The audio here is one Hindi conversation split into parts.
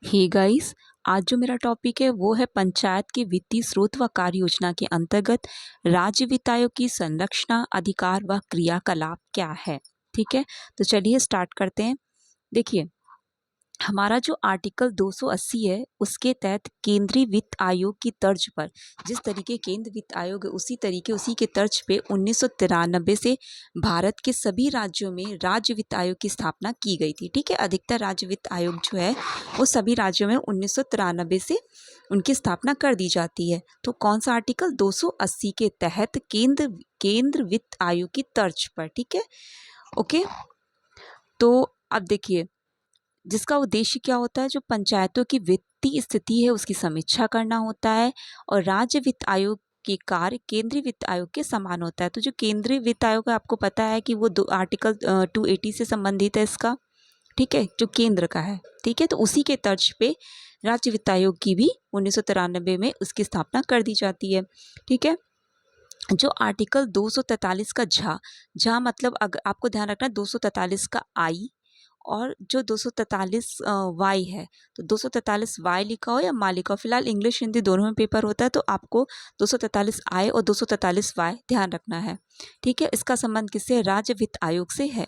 हे गाइस, आज जो मेरा टॉपिक है वो है पंचायत के वित्तीय स्रोत व कार्य योजना के अंतर्गत राज्य वित्त आयोग की संरचना, अधिकार व क्रियाकलाप क्या है। ठीक है, तो चलिए स्टार्ट करते हैं। देखिए, हमारा जो आर्टिकल 280 है उसके तहत केंद्रीय वित्त आयोग की तर्ज पर, जिस तरीके केंद्र वित्त आयोग है उसी तरीके उसी के तर्ज पे 1993 से भारत के सभी राज्यों में राज्य वित्त आयोग की स्थापना की गई थी। ठीक है, अधिकतर राज्य वित्त आयोग जो है वो सभी राज्यों में 1993 से उनकी स्थापना कर दी जाती है। तो कौन सा आर्टिकल 280 के तहत केंद्र वित्त आयोग की तर्ज पर। ठीक है, ओके। तो अब देखिए, जिसका उद्देश्य क्या होता है, जो पंचायतों की वित्तीय स्थिति है उसकी समीक्षा करना होता है और राज्य वित्त आयोग के कार्य केंद्रीय वित्त आयोग के समान होता है। तो जो केंद्रीय वित्त आयोग है, आपको पता है कि वो आर्टिकल 280 से संबंधित है इसका। ठीक है, जो केंद्र का है। ठीक है, तो उसी के तर्ज पे राज्य वित्त आयोग की भी 1993 में उसकी स्थापना कर दी जाती है। ठीक है, जो आर्टिकल 243 का झा मतलब अगर आपको ध्यान रखना 243 का आई और जो 243 वाई है, तो 243 वाई लिखा हो या मा लिखा हो, फिलहाल इंग्लिश हिंदी दोनों में पेपर होता है, तो आपको 243 आई और 243 वाई ध्यान रखना है। ठीक है, इसका संबंध किससे है? राज्य वित्त आयोग से है।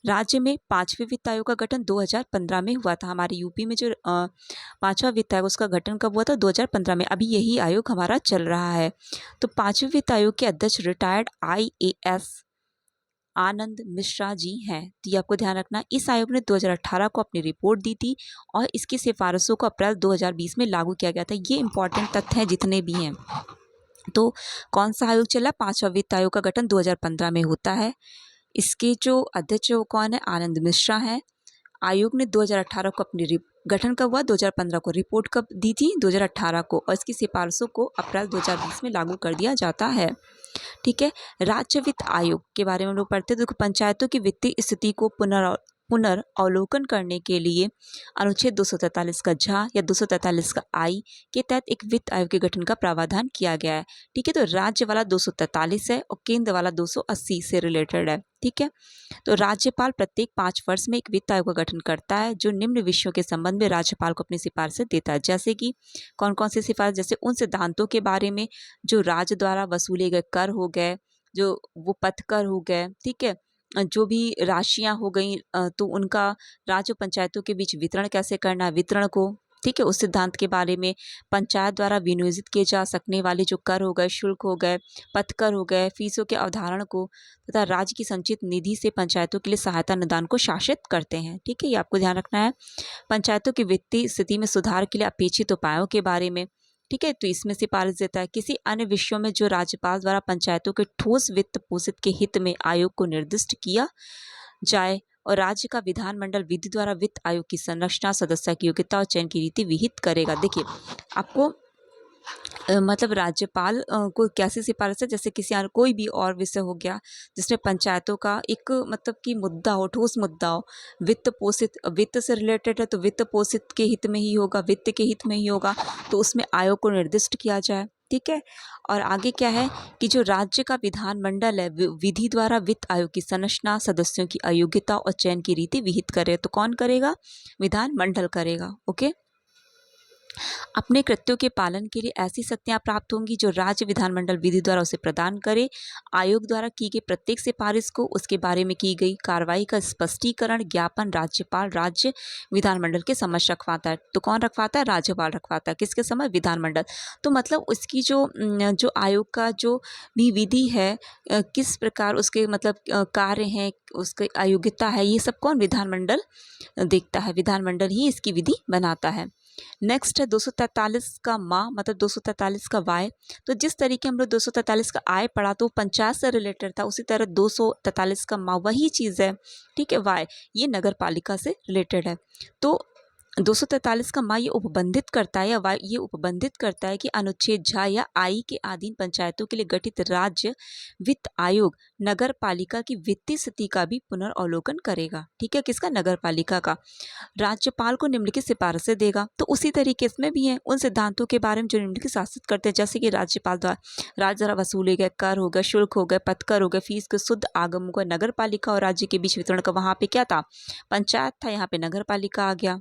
राज्य में पांचवें वित्त आयोग का गठन 2015 में हुआ था। हमारे यूपी में जो पांचवा वित्त आयोग उसका गठन कब हुआ था? 2015 में। अभी यही आयोग हमारा चल रहा है। तो पांचवें वित्त आयोग के अध्यक्ष रिटायर्ड IAS आनंद मिश्रा जी हैं। तो ये आपको ध्यान रखना। इस आयोग ने 2018 को अपनी रिपोर्ट दी थी और इसकी सिफारिशों को अप्रैल 2020 में लागू किया गया था। ये इंपॉर्टेंट तथ्य हैं जितने भी हैं। तो कौन सा आयोग चला? पांचवा वित्त आयोग का गठन 2015 में होता है। इसके जो अध्यक्ष वो कौन है? आनंद मिश्रा है। आयोग ने 2018 को अपनी गठन कब हुआ? 2015 को। रिपोर्ट कब दी थी? 2018 को। और इसकी सिफारिशों को अप्रैल 2020 में लागू कर दिया जाता है। ठीक है, राज्य वित्त आयोग के बारे में हम लोग पढ़ते हैं। देखो, पंचायतों की वित्तीय स्थिति को पुनर्अवलोकन करने के लिए अनुच्छेद 243 का झा या 243 का आई के तहत एक वित्त आयोग के गठन का प्रावधान किया गया है। ठीक है, तो राज्य वाला 243 है और केंद्र वाला 280 से रिलेटेड है। ठीक है, तो राज्यपाल प्रत्येक 5 वर्ष में एक वित्त आयोग का गठन करता है जो निम्न विषयों के संबंध में राज्यपाल को अपनी सिफारिशें देता है। जैसे कि कौन कौन सी सिफारिश? जैसे उन सिद्धांतों के बारे में जो राज्य द्वारा वसूले गए कर हो गए, जो वो पथकर हो गए, ठीक है, जो भी राशियां हो गई, तो उनका राज्य पंचायतों के बीच वितरण कैसे करना है, वितरण को, ठीक है, उस सिद्धांत के बारे में। पंचायत द्वारा विनियोजित किए जा सकने वाले जो कर हो गए, शुल्क हो गए, पथकर हो गए, फीसों के अवधारण को तथा राज्य की संचित निधि से पंचायतों के लिए सहायता अनुदान को शासित करते हैं। ठीक है, ये आपको ध्यान रखना है। पंचायतों की वित्तीय स्थिति में सुधार के लिए अपेक्षित उपायों के बारे में। ठीक है, तो इसमें सिफारिश देता है। किसी अन्य विषयों में जो राज्यपाल द्वारा पंचायतों के ठोस वित्त पोषित के हित में आयोग को निर्दिष्ट किया जाए और राज्य का विधानमंडल विधि द्वारा वित्त आयोग की संरचना, सदस्य की योग्यता और चयन की रीति विहित करेगा। देखिए, आपको मतलब राज्यपाल को कैसी सिफारिश है? जैसे किसी कोई भी और विषय हो गया जिसमें पंचायतों का एक मतलब कि मुद्दा हो, ठोस मुद्दा हो, वित्त पोषित, वित्त से रिलेटेड है तो वित्त पोषित के हित में ही होगा, वित्त के हित में ही होगा, तो उसमें आयोग को निर्दिष्ट किया जाए। ठीक है, और आगे क्या है कि जो राज्य का विधानमंडल है विधि द्वारा वित्त आयोग की संरचना, सदस्यों की अयोग्यता और चयन की रीति विहित करे। तो कौन करेगा? विधानमंडल करेगा। ओके, अपने कृत्यों के पालन के लिए ऐसी शक्तियां प्राप्त होंगी जो राज्य विधानमंडल विधि द्वारा उसे प्रदान करे। आयोग द्वारा की गई प्रत्येक सिफारिश को उसके बारे में की गई कार्रवाई का स्पष्टीकरण ज्ञापन राज्यपाल राज्य विधानमंडल के समक्ष रखवाता है। तो कौन रखवाता है? राज्यपाल रखवाता है। किसके समय? विधानमंडल। तो मतलब उसकी जो आयोग का जो भी विधि है, किस प्रकार उसके मतलब कार्य हैं, उसकी अयोग्यता है, ये सब कौन? विधानमंडल देखता है। विधानमंडल ही इसकी विधि बनाता है। नेक्स्ट है 243 का मा मतलब 243 का वाय। तो जिस तरीके हम लोग 243 का आय पढ़ा तो पंचायत से रिलेटेड था, उसी तरह 243 का मा वही चीज़ है। ठीक है, वाय ये नगर पालिका से रिलेटेड है। तो 243 का मा ये उपबंधित करता है या वाय ये उपबंधित करता है कि अनुच्छेद झा या आई के अधीन पंचायतों के लिए गठित राज्य वित्त आयोग नगर पालिका की वित्तीय स्थिति का भी पुनर्अवलोकन करेगा। ठीक है, किसका? नगर पालिका का। राज्यपाल को निम्नलिखित सिफारिशें देगा। तो उसी तरीके इसमें भी है, उन सिद्धांतों के बारे में जो निम्नलिखित शासित करते हैं, जैसे कि राज्यपाल द्वारा राज्य द्वारा वसूले गए कर हो गए, शुल्क हो गए, पथकर हो गए, फीस के शुद्ध आगम हो गए, नगर पालिका और राज्य के बीच वितरण का वहाँ पे क्या था? पंचायत था, यहाँ पे नगर पालिका आ गया।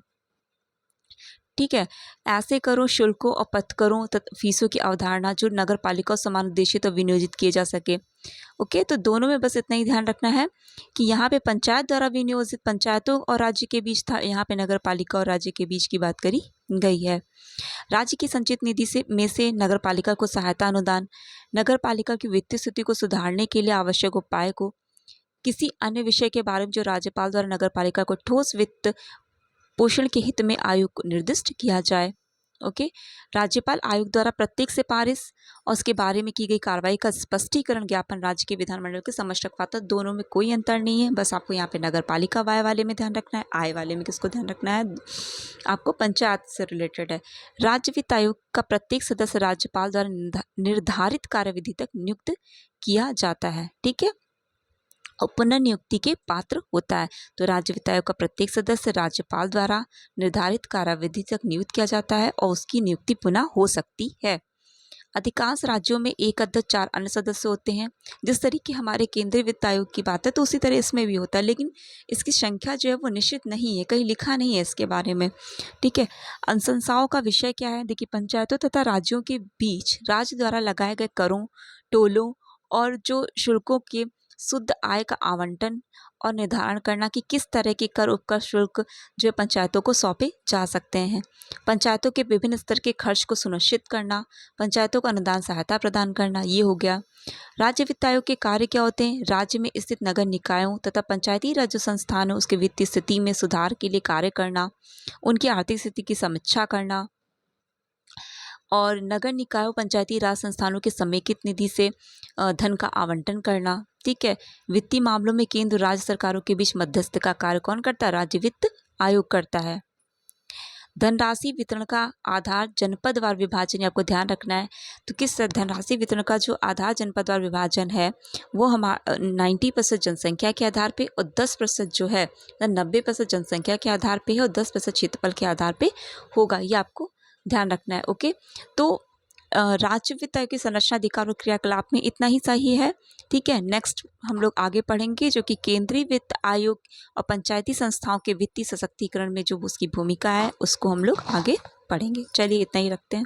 ठीक है। ऐसे करो शुल्कों और पथकरों तथा फीसों की अवधारणा जो नगर पालिका समान उद्देशित और विनियोजित किए जा सके। ओके, तो दोनों में बस इतना ही ध्यान रखना है कि यहाँ पे पंचायत द्वारा विनियोजित पंचायतों और राज्य के बीच था, यहाँ पे नगर पालिका और राज्य के बीच की बात करी गई है। राज्य की संचित निधि से नगर पालिका को सहायता अनुदान, नगर पालिका की वित्तीय स्थिति को सुधारने के लिए आवश्यक उपाय को किसी अन्य विषय के बारे में जो राज्यपाल द्वारा नगर पालिका को ठोस वित्त पोषण के हित में आयोग को निर्दिष्ट किया जाए। ओके, राज्यपाल आयोग द्वारा प्रत्येक सिफारिश और उसके बारे में की गई कार्रवाई का स्पष्टीकरण ज्ञापन राज्य के विधानमंडल के समक्ष रखवाता। दोनों में कोई अंतर नहीं है, बस आपको यहाँ पे नगर पालिका वाय वाले में ध्यान रखना है, आय वाले में किसको ध्यान रखना है, आपको पंचायत से रिलेटेड है। राज्य वित्त आयोग का प्रत्येक सदस्य राज्यपाल द्वारा निर्धारित कार्यविधि तक नियुक्त किया जाता है। ठीक है, और पुनर्नियुक्ति के पात्र होता है। तो राज्य वित्त आयोग का प्रत्येक सदस्य राज्यपाल द्वारा निर्धारित कार्यविधि तक नियुक्त किया जाता है और उसकी नियुक्ति पुनः हो सकती है। अधिकांश राज्यों में एक अध्यक्ष 4 अन्य सदस्य होते हैं। जिस तरीके हमारे केंद्रीय वित्त आयोग की बात है तो उसी तरह इसमें भी होता है, लेकिन इसकी संख्या जो है वो निश्चित नहीं है, कहीं लिखा नहीं है इसके बारे में। ठीक है, अनुशंसाओं का विषय क्या है, देखिए पंचायतों तथा राज्यों के बीच राज्य द्वारा लगाए गए करों, टोलों और जो शुल्कों के शुद्ध आय का आवंटन और निर्धारण करना कि किस तरह के कर उपकर शुल्क जो है पंचायतों को सौंपे जा सकते हैं। पंचायतों के विभिन्न स्तर के खर्च को सुनिश्चित करना, पंचायतों को अनुदान सहायता प्रदान करना, ये हो गया। राज्य वित्त आयोग के कार्य क्या होते हैं, राज्य में स्थित नगर निकायों तथा पंचायती राज संस्थानों उसके वित्तीय स्थिति में सुधार के लिए कार्य करना, उनकी आर्थिक स्थिति की समीक्षा करना और नगर निकायों पंचायती राज संस्थानों के समेकित निधि से धन का आवंटन करना। ठीक है, वित्तीय मामलों में केंद्र राज्य सरकारों के बीच मध्यस्थ का कार्य कौन करता है, राज्य वित्त आयोग करता है। धनराशि वितरण का आधार जनपदवार विभाजन, आपको ध्यान रखना है। तो किस धनराशि वितरण का जो आधार जनपदवार विभाजन है वो हमारा 90% जनसंख्या के आधार पे और 10% जो है 90% जनसंख्या के आधार पे है और 10% क्षेत्रफल के आधार पे होगा, ये आपको ध्यान रखना है। ओके, तो राज्य वित्त आयोग की संरचना, अधिकार और क्रियाकलाप में इतना ही सही है। ठीक है, नेक्स्ट हम लोग आगे पढ़ेंगे जो कि केंद्रीय वित्त आयोग और पंचायती संस्थाओं के वित्तीय सशक्तिकरण में जो उसकी भूमिका है उसको हम लोग आगे पढ़ेंगे। चलिए इतना ही रखते हैं।